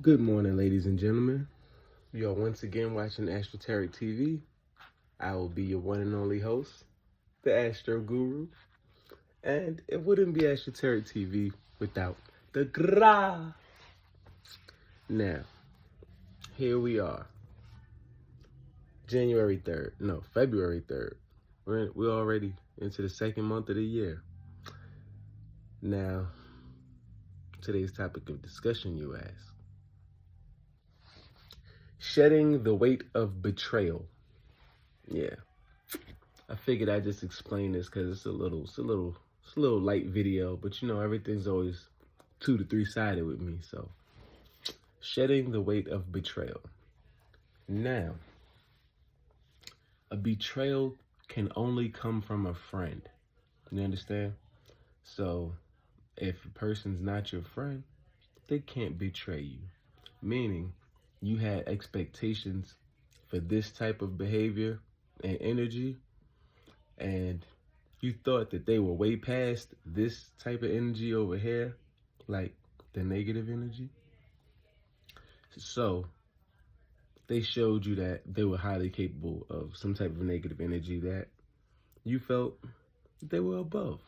Good morning, ladies and gentlemen. You are once again watching Astroteric TV. I will be your one and only host, the Astro Guru. And it wouldn't be Astroteric TV without the gra. Now, here we are. February 3rd. We're already into the second month of the year. Now, today's topic of discussion, you ask. Shedding the weight of betrayal. Yeah. I figured I'd just explain this because it's a little light video, but everything's always 2 to 3 sided with me. So, shedding the weight of betrayal. Now, a betrayal can only come from a friend. You understand? So, if a person's not your friend, they can't betray you. Meaning, you had expectations for this type of behavior and energy, and you thought that they were way past this type of energy over here, like the negative energy. So they showed you that they were highly capable of some type of negative energy that you felt they were above.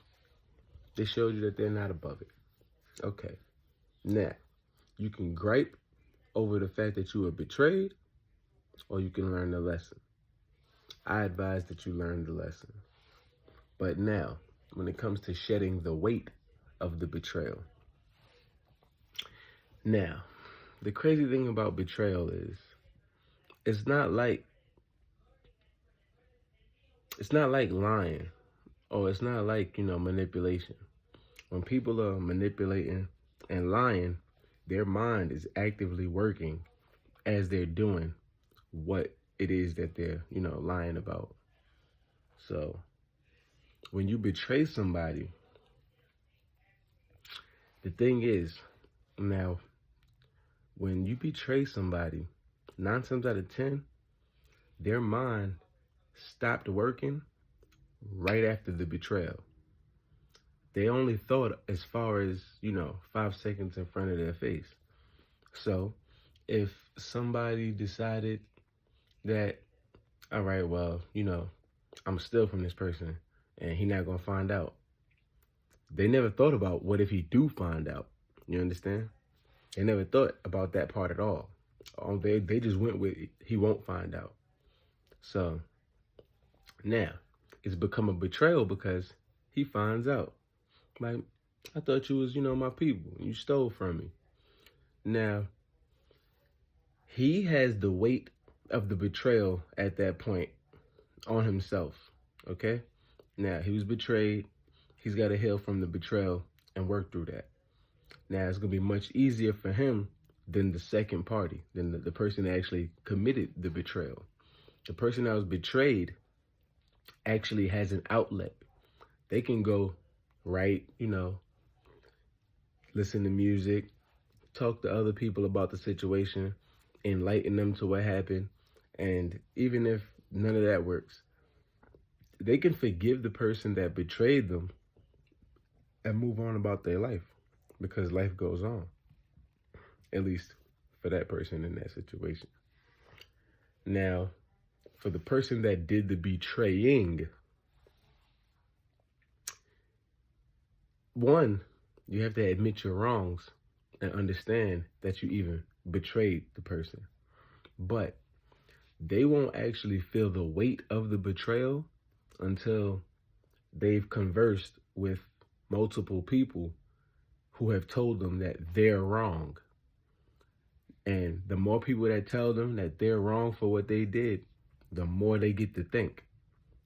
They showed you that they're not above it. Okay. Now, you can gripe over the fact that you were betrayed, or you can learn the lesson. I advise that you learn the lesson. But now, when it comes to shedding the weight of the betrayal. Now, the crazy thing about betrayal is it's not like lying, or it's not like, manipulation. When people are manipulating and lying, their mind is actively working as they're doing what it is that they're, lying about. So, when you betray somebody, the thing is, now, when you betray somebody, 9 times out of 10, their mind stopped working right after the betrayal. They only thought as far as, 5 seconds in front of their face. So if somebody decided that, all right, well, I'm still from this person and he not going to find out. They never thought about what if he do find out. You understand? They never thought about that part at all. They just went with he won't find out. So now it's become a betrayal because he finds out. Like, I thought you was, my people. You stole from me. Now, he has the weight of the betrayal at that point on himself, okay? Now, he was betrayed. He's got to heal from the betrayal and work through that. Now, it's going to be much easier for him than the second party, than the person that actually committed the betrayal. The person that was betrayed actually has an outlet. They can go write, listen to music, talk to other people about the situation, enlighten them to what happened. And even if none of that works, they can forgive the person that betrayed them and move on about their life, because life goes on, at least for that person in that situation. Now, for the person that did the betraying, one, you have to admit your wrongs and understand that you even betrayed the person. But they won't actually feel the weight of the betrayal until they've conversed with multiple people who have told them that they're wrong. And the more people that tell them that they're wrong for what they did, the more they get to think.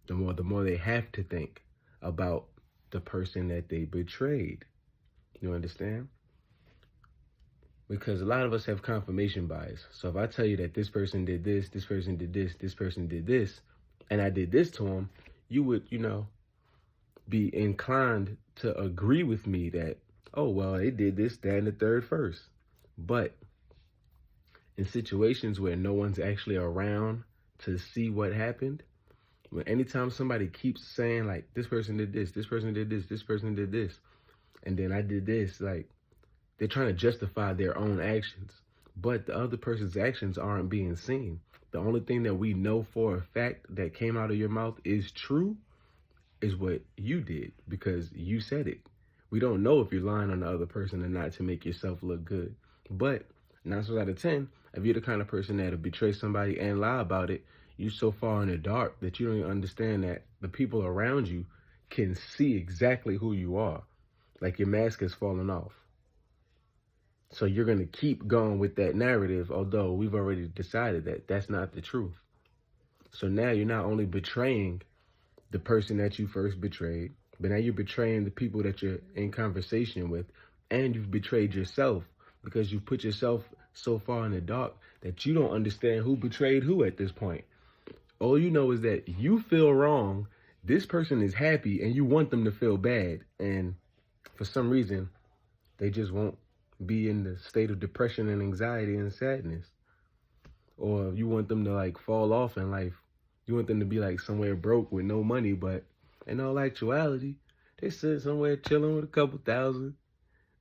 The more they have to think about the person that they betrayed. You understand? Because a lot of us have confirmation bias. So if I tell you that this person did this, this person did this, this person did this, and I did this to him, you would, be inclined to agree with me that, oh, well, they did this, that, and the third first. But in situations where no one's actually around to see what happened, anytime somebody keeps saying, like, this person did this, this person did this, this person did this, and then I did this, like, they're trying to justify their own actions. but the other person's actions aren't being seen. The only thing that we know for a fact that came out of your mouth is true is what you did because you said it. We don't know if you're lying on the other person or not to make yourself look good. But 9 times out of 10, if you're the kind of person that'll betray somebody and lie about it, you're so far in the dark that you don't even understand that the people around you can see exactly who you are. Like your mask is falling off. So you're going to keep going with that narrative, although we've already decided that that's not the truth. So now you're not only betraying the person that you first betrayed, but now you're betraying the people that you're in conversation with, and you've betrayed yourself because you put yourself so far in the dark that you don't understand who betrayed who at this point. All you know is that you feel wrong, this person is happy, and you want them to feel bad, and for some reason, they just won't be in the state of depression and anxiety and sadness. Or you want them to like fall off in life. You want them to be like somewhere broke with no money, but in all actuality, they sit somewhere chilling with a couple thousand.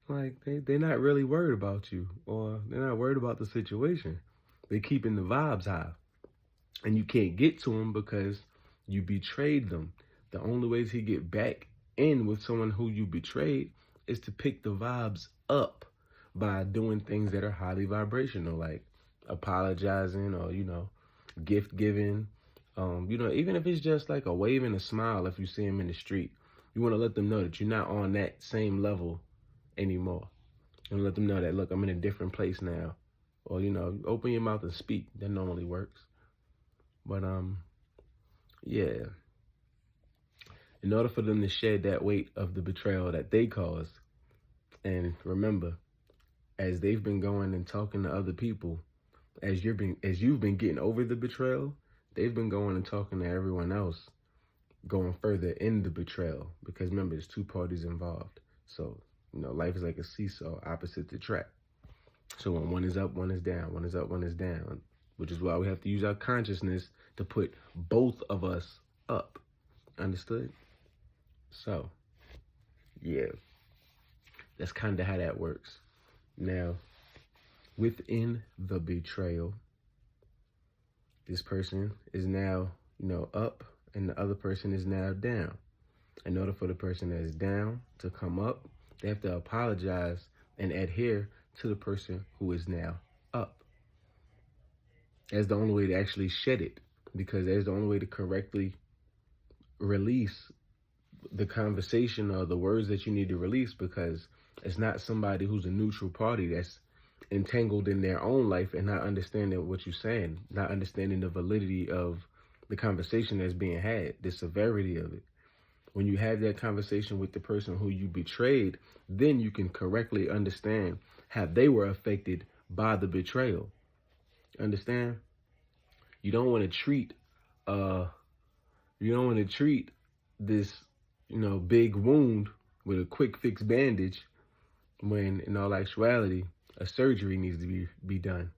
Like they're not really worried about you, or they're not worried about the situation. They're keeping the vibes high. And you can't get to them because you betrayed them. The only way to get back in with someone who you betrayed is to pick the vibes up by doing things that are highly vibrational, like apologizing or, gift giving. Even if it's just like a wave and a smile if you see them in the street. You want to let them know that you're not on that same level anymore. You want to let them know that, look, I'm in a different place now. Or, open your mouth and speak. That normally works. But, yeah. In order for them to shed that weight of the betrayal that they caused, and remember, as they've been going and talking to other people, as you've been getting over the betrayal, they've been going and talking to everyone else, going further in the betrayal. Because remember, there's two parties involved. So, life is like a seesaw, opposite the track. So when one is up, one is down. One is up, one is down. Which is why we have to use our consciousness to put both of us up. Understood? So, yeah. That's kind of how that works. Now, within the betrayal, this person is now, up, and the other person is now down. In order for the person that is down to come up, they have to apologize and adhere to the person who is now up. That's the only way to actually shed it, because that's the only way to correctly release the conversation or the words that you need to release, because it's not somebody who's a neutral party that's entangled in their own life and not understanding what you're saying, not understanding the validity of the conversation that's being had, the severity of it. When you have that conversation with the person who you betrayed, then you can correctly understand how they were affected by the betrayal. Understand? You don't want to treat this, big wound with a quick fix bandage when in all actuality a surgery needs to be done.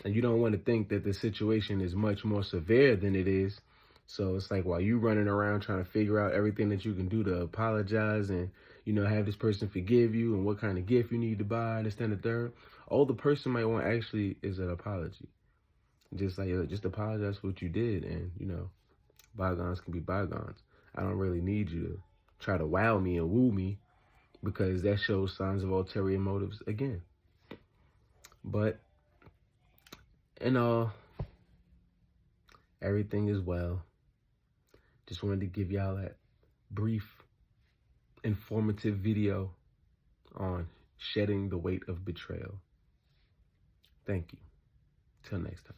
And you don't want to think that the situation is much more severe than it is. So it's like while you running around trying to figure out everything that you can do to apologize and, have this person forgive you and what kind of gift you need to buy, this, and the third, all the person might want actually is an apology. Just like, just apologize for what you did, and, bygones can be bygones. I don't really need you to try to wow me and woo me, because that shows signs of ulterior motives again. But in all, everything is well. Just wanted to give y'all that brief, informative video on shedding the weight of betrayal. Thank you. Till next time.